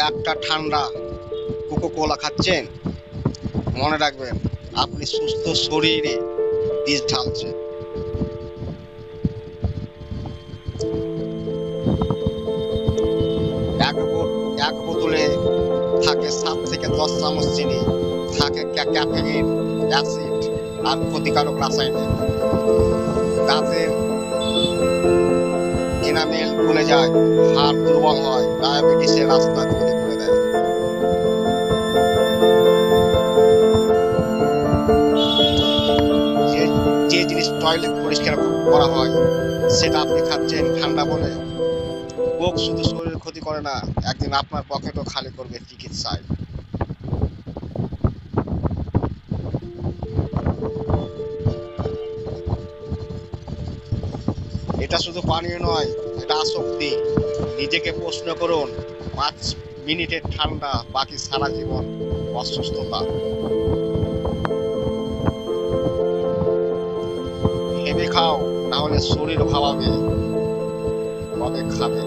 একটা ঠান্ডা Coca Cola খাচ্ছেন, মনে রাখবেন আপনি সুস্থ শরীরে বিষ ঢালছেন। এক বোতলে থাকে 7 থেকে 10 চামচ চিনি, থাকে ক্যাফেইন, অ্যাসিড আর ক্ষতিকারক রাসায়নিক। দাঁতের এনামেল গলে যায়, হাড় দুর্বল হয়, ডায়াবেটিসের রাস্তা তৈরি করে দেয়। যে যে জিনিস টয়লেট পরিষ্কার করা হয় সেটা আপনি খাচ্ছেন ঠান্ডা বলে। কোক শুধু শরীরের ক্ষতি করে না, একদিন আপনার পকেটও খালি করবে চিকিৎসায়। এটা শুধু পানীয় নয়, এটা আসক্তি। নিজেকে প্রশ্ন করুন, 5 মিনিটের ঠান্ডা, বাকি সারা জীবন অসুস্থতা। ভেবে খাও, না হলে শরীর ভাবাবে কবে খাবে।